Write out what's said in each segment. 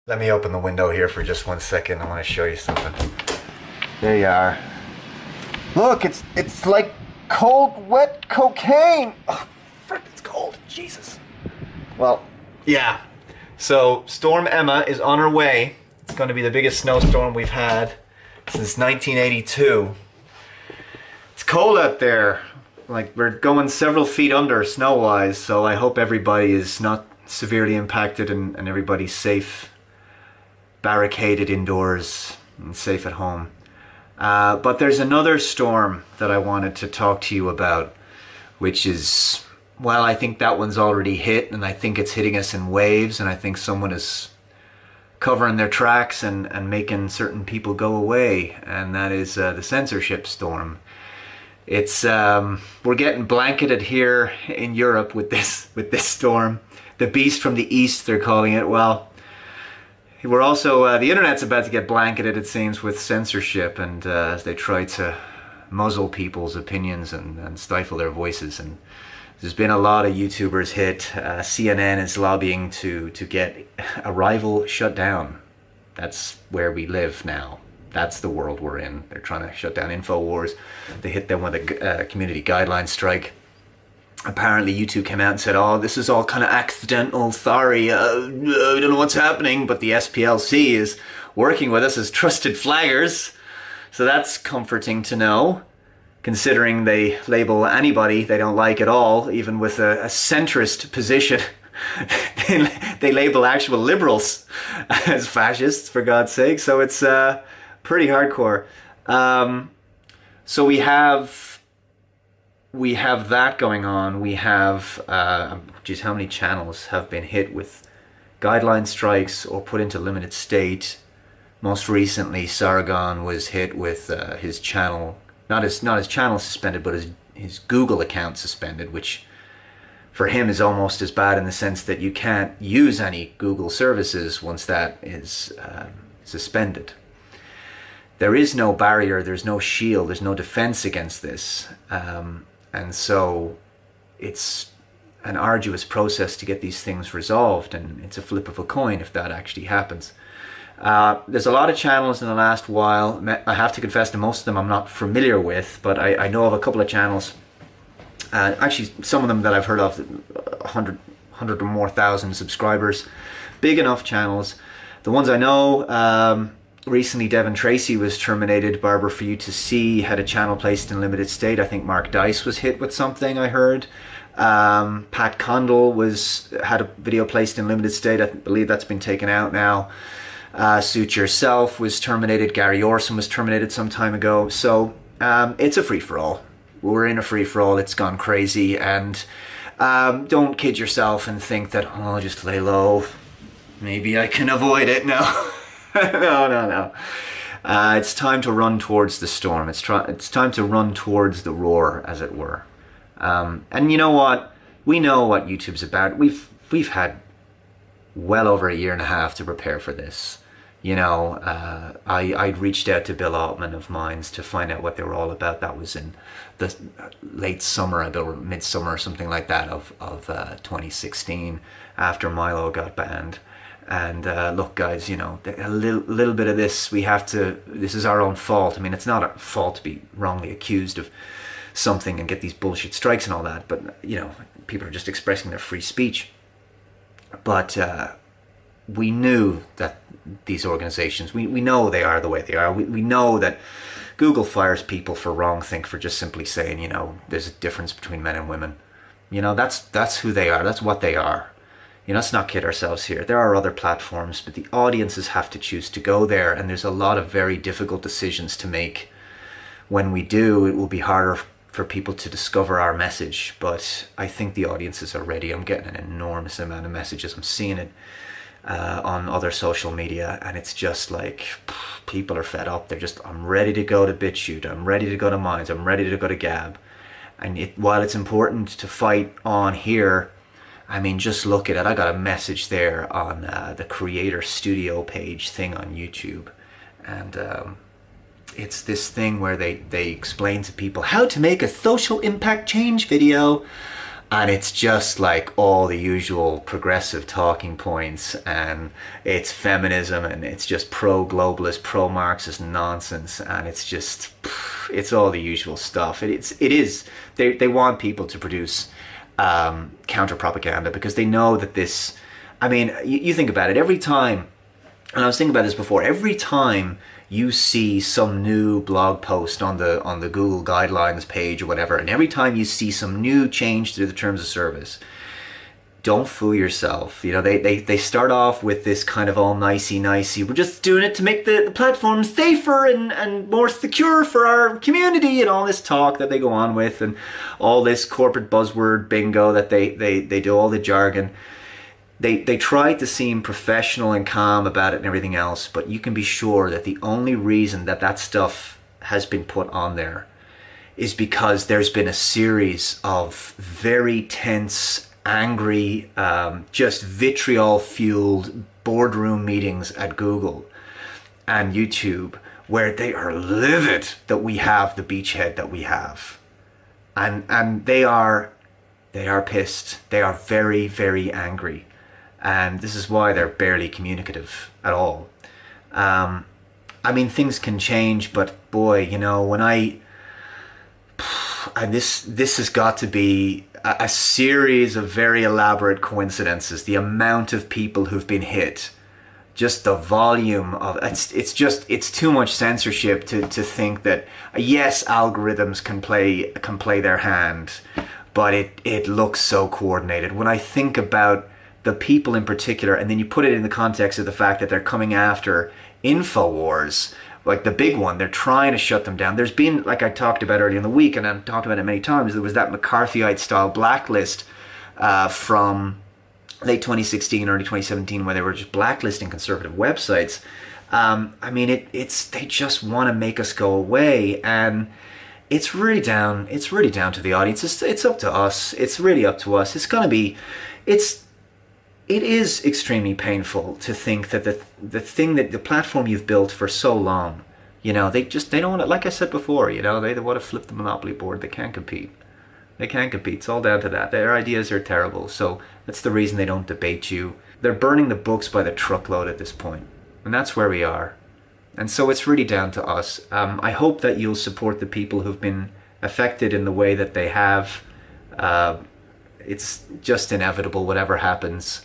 Let me open the window here for just 1 second. I want to show you something. There you are. Look, it's like cold, wet cocaine. Oh, frick, it's cold. Jesus. Well, yeah. So, Storm Emma is on her way. It's going to be the biggest snowstorm we've had since 1982. It's cold out there. Like, we're going several feet under snow-wise, so I hope everybody is not severely impacted and everybody's safe, barricaded indoors and safe at home. But there's another storm that I wanted to talk to you about, which is, well, I think that one's already hit, and I think it's hitting us in waves, and I think someone is covering their tracks and making certain people go away, and that is the censorship storm. It's we're getting blanketed here in Europe with this storm, the beast from the east, they're calling it. Well, we're also the internet's about to get blanketed, it seems, with censorship, and as they try to muzzle people's opinions and stifle their voices. And there's been a lot of YouTubers hit. CNN is lobbying to get a rival shut down. That's where we live now. That's the world we're in. They're trying to shut down InfoWars. They hit them with a community guideline strike. Apparently YouTube came out and said, oh, this is all kind of accidental, sorry, I don't know what's happening, but the SPLC is working with us as trusted flaggers. So that's comforting to know, considering they label anybody they don't like at all, even with a centrist position. they label actual liberals as fascists, for God's sake. So it's pretty hardcore. So we have that going on. We have, geez, how many channels have been hit with guideline strikes or put into limited state? Most recently, Sargon was hit with his channel, not his channel suspended, but his Google account suspended, which for him is almost as bad in the sense that you can't use any Google services once that is suspended. There is no barrier, there's no shield, there's no defense against this. And so it's an arduous process to get these things resolved, and it's a flip of a coin if that actually happens. There's a lot of channels in the last while. I have to confess that most of them I'm not familiar with, but I know of a couple of channels. Actually, some of them that I've heard of, 100 or more thousand subscribers. Big enough channels. The ones I know, recently Devin Tracy was terminated. Barbara For You To See had a channel placed in limited state. I think Mark Dice was hit with something, I heard. Pat Condell had a video placed in limited state. I believe that's been taken out now. Suit Yourself was terminated. Gary Orson was terminated some time ago. So it's a free-for-all. We're in a free-for-all. It's gone crazy. And don't kid yourself and think that, oh, just lay low. Maybe I can avoid it. No. No. It's time to run towards the storm. It's time to run towards the roar, as it were. And you know what? We know what YouTube's about. We've had well over a year and a half to prepare for this. You know, I'd reached out to Bill Altman of Minds to find out what they were all about. That was in the late summer, or midsummer, or something like that of 2016, after Milo got banned. And look, guys, you know, a little bit of this, this is our own fault. I mean, it's not our fault to be wrongly accused of something and get these bullshit strikes and all that, but, you know, people are just expressing their free speech. But we knew that these organizations, we know they are the way they are. We know that Google fires people for wrongthink, for just simply saying, you know, there's a difference between men and women. You know, that's who they are. That's what they are. You know, let's not kid ourselves here. There are other platforms, but the audiences have to choose to go there, and there's a lot of very difficult decisions to make. When we do, it will be harder for people to discover our message, but I think the audiences are ready. I'm getting an enormous amount of messages. I'm seeing it on other social media, and it's just like, people are fed up. They're just, I'm ready to go to BitChute. I'm ready to go to Minds. I'm ready to go to Gab. And while it's important to fight on here, I mean, just look at it. I got a message there on the Creator Studio page thing on YouTube. And it's this thing where they explain to people how to make a social impact change video. and it's just like all the usual progressive talking points, and it's feminism, and it's just pro-globalist, pro-Marxist nonsense, and it's just, it's all the usual stuff. It is, they want people to produce counter propaganda, because they know that this, I mean, you think about it, every time, and I was thinking about this before, every time you see some new blog post on the Google guidelines page or whatever, and every time you see some new change to the terms of service, don't fool yourself. You know, they start off with this kind of all nicey, we're just doing it to make the platform safer and more secure for our community, and all this talk that they go on with, and all this corporate buzzword bingo that they do, all the jargon. They try to seem professional and calm about it and everything else, but you can be sure that the only reason that that stuff has been put on there is because there's been a series of very tense, angry, just vitriol-fueled boardroom meetings at Google and YouTube, where they are livid that we have the beachhead that we have. And they are pissed. They are very, very angry. And this is why they're barely communicative at all. I mean, things can change, but boy, you know, when this has got to be a series of very elaborate coincidences. The amount of people who've been hit, just the volume of it's too much censorship to think that yes, algorithms can play their hand, but it looks so coordinated. When I think about the people in particular, and then you put it in the context of the fact that they're coming after InfoWars, like the big one, they're trying to shut them down. There's been, like I talked about earlier in the week, and I've talked about it many times, there was that McCarthyite style blacklist from late 2016, early 2017, where they were just blacklisting conservative websites. I mean, they just want to make us go away, and it's really down to the audience. It's up to us. It's really up to us. It is extremely painful to think that the thing that the platform you've built for so long, you know, they don't want to, like I said before, you know, they want to flip the monopoly board. They can't compete. It's all down to that. Their ideas are terrible. So that's the reason they don't debate you. They're burning the books by the truckload at this point. And that's where we are. And so it's really down to us. I hope that you'll support the people who've been affected in the way that they have. It's just inevitable, whatever happens.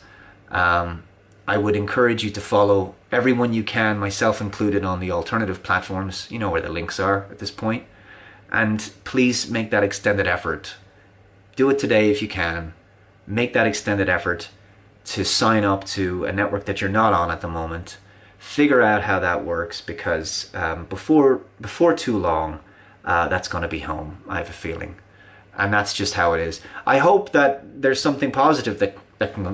I would encourage you to follow everyone you can, myself included, on the alternative platforms. You know where the links are at this point. And please make that extended effort. Do it today if you can. Make that extended effort to sign up to a network that you're not on at the moment. Figure out how that works, because before too long, that's going to be home, I have a feeling. And that's just how it is. I hope that there's something positive that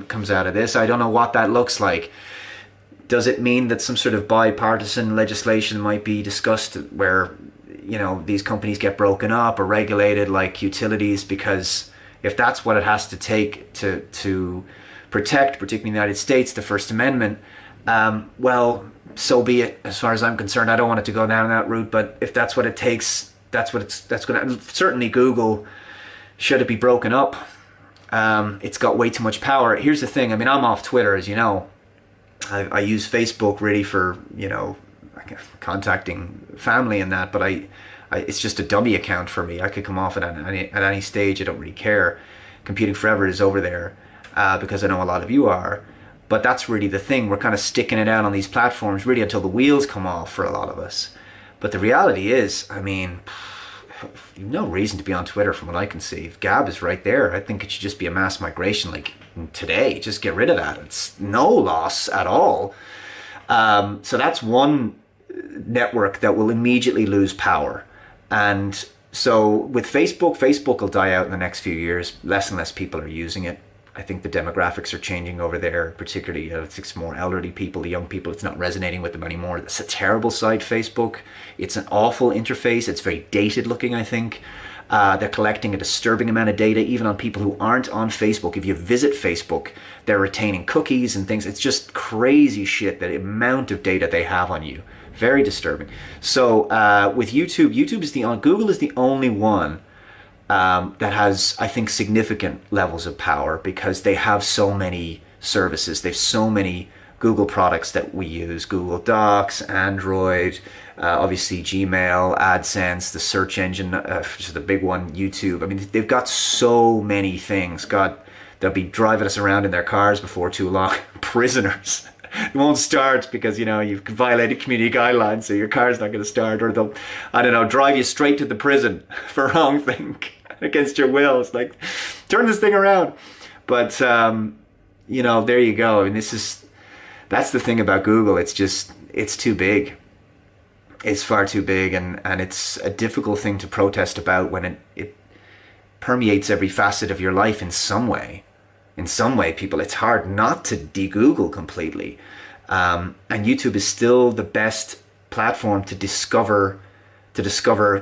comes out of this. I don't know what that looks like. Does it mean that some sort of bipartisan legislation might be discussed where, you know, these companies get broken up or regulated like utilities? Because if that's what it has to take to protect, particularly in the United States, the First Amendment, well, so be it. As far as I'm concerned, I don't want it to go down that route. But if that's what it takes, that's going to, certainly Google, should it be broken up? It's got way too much power. Here's the thing. I mean, I'm off Twitter, as you know. I use Facebook really for, you know, contacting family and that, but it's just a dummy account for me. I could come off at any stage. I don't really care. Computing Forever is over there because I know a lot of you are. But that's really the thing. We're kind of sticking it out on these platforms really until the wheels come off for a lot of us. But the reality is, I mean, you've no reason to be on Twitter from what I can see. If Gab is right there, I think it should just be a mass migration like today. Just get rid of that. It's no loss at all. So that's one network that will immediately lose power. And so with Facebook will die out in the next few years. Less and less people are using it. I think the demographics are changing over there, particularly it's more elderly people, the young people. It's not resonating with them anymore. It's a terrible site, Facebook. It's an awful interface. It's very dated looking, I think. They're collecting a disturbing amount of data, even on people who aren't on Facebook. If you visit Facebook, they're retaining cookies and things. It's just crazy shit, the amount of data they have on you. Very disturbing. So with YouTube is Google is the only one that has, I think, significant levels of power because they have so many services. They have so many Google products that we use: Google Docs, Android, obviously Gmail, AdSense, the search engine, which is the big one, YouTube. I mean, they've got so many things. God, they'll be driving us around in their cars before too long. Prisoners. It won't start because, you know, you've violated community guidelines, so your car's not going to start. Or they'll, I don't know, drive you straight to the prison for a wrong thing against your will. It's like, turn this thing around. But, you know, there you go. I mean, that's the thing about Google. It's just, it's too big. It's far too big, and it's a difficult thing to protest about when it permeates every facet of your life in some way. In some way, people, it's hard not to de-Google completely. And YouTube is still the best platform to discover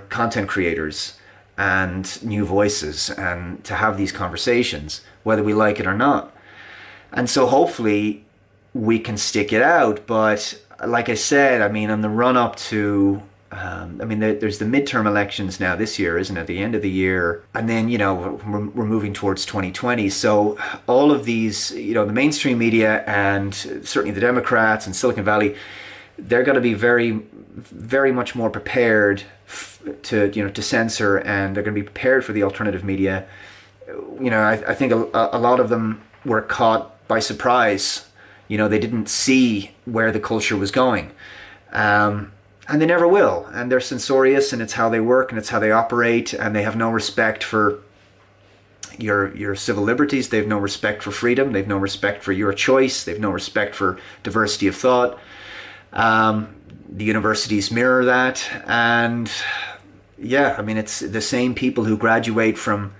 content creators and new voices and to have these conversations, whether we like it or not. And so hopefully we can stick it out. But like I said, I mean, on the run up to, there's the midterm elections now this year, isn't it? At the end of the year. And then, you know, we're moving towards 2020. So all of these, you know, the mainstream media and certainly the Democrats and Silicon Valley, they're going to be very, very much more prepared to censor, and they're going to be prepared for the alternative media. You know, I think a lot of them were caught by surprise. You know, they didn't see where the culture was going. And they never will. And they're censorious, and it's how they work, and it's how they operate, and they have no respect for your civil liberties. They have no respect for freedom. They have no respect for your choice. They have no respect for diversity of thought. The universities mirror that. And yeah, I mean, it's the same people who graduate from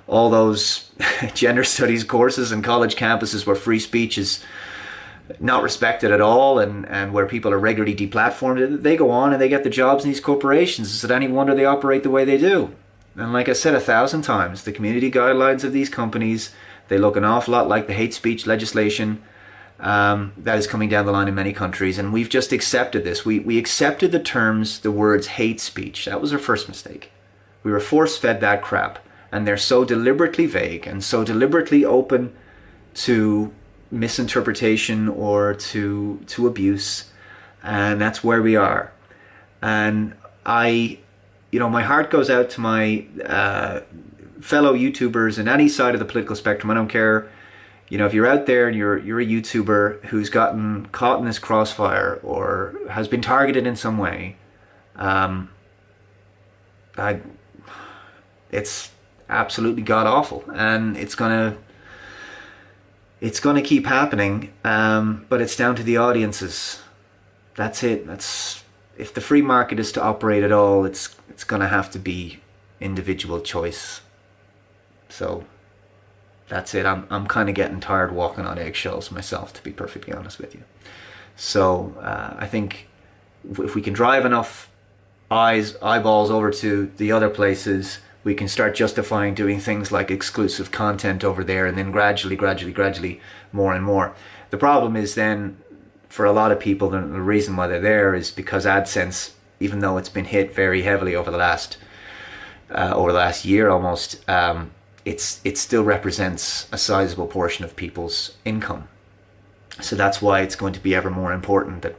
all those gender studies courses and college campuses where free speech is not respected at all, and where people are regularly deplatformed. They go on and they get the jobs in these corporations. Is it any wonder they operate the way they do? And like I said 1,000 times, the community guidelines of these companies, they look an awful lot like the hate speech legislation that is coming down the line in many countries. And we've just accepted this. We accepted the terms, the words hate speech. That was our first mistake. We were force-fed that crap. And they're so deliberately vague and so deliberately open to misinterpretation or to abuse, and that's where we are. And my heart goes out to my fellow YouTubers in any side of the political spectrum. I don't care, you know, if you're out there and you're a YouTuber who's gotten caught in this crossfire or has been targeted in some way. It's absolutely god awful, and it's gonna keep happening, but it's down to the audiences. That's it. If the free market is to operate at all, it's going to have to be individual choice. So that's it. I'm kind of getting tired walking on eggshells myself, to be perfectly honest with you. So I think if we can drive enough eyeballs over to the other places, we can start justifying doing things like exclusive content over there, and then gradually, more and more. The problem is then, for a lot of people, the reason why they're there is because AdSense, even though it's been hit very heavily over the last year almost, it still represents a sizable portion of people's income. So that's why it's going to be ever more important that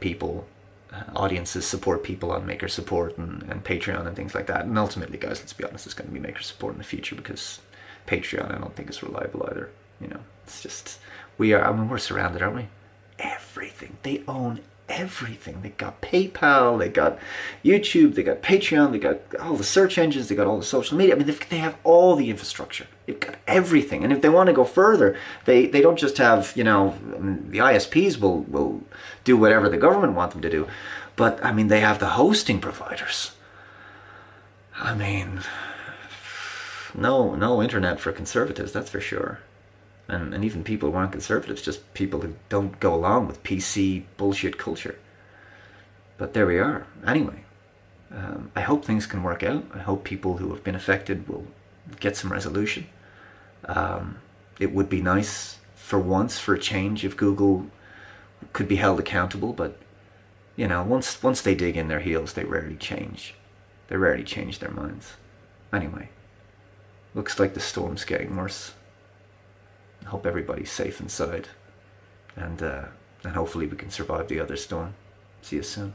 audiences support people on Maker Support and Patreon and things like that. And ultimately, guys, let's be honest, it's going to be Maker Support in the future, because Patreon I don't think is reliable either. You know, it's just, we're surrounded, aren't we? Everything. They own everything. They got PayPal, they got YouTube, they got Patreon, they got all the search engines, they got all the social media. I mean, they have all the infrastructure. They've got everything. And if they want to go further, they don't just have, you know, the ISPs will do whatever the government want them to do. But, I mean, they have the hosting providers. I mean, no internet for conservatives, that's for sure. And even people who aren't conservatives, just people who don't go along with PC bullshit culture. But there we are. Anyway, I hope things can work out. I hope people who have been affected will get some resolution. It would be nice for once, for a change, if Google could be held accountable. But, you know, once they dig in their heels, they rarely change. They rarely change their minds. Anyway, looks like the storm's getting worse. I hope everybody's safe inside, and hopefully we can survive the other storm. See you soon.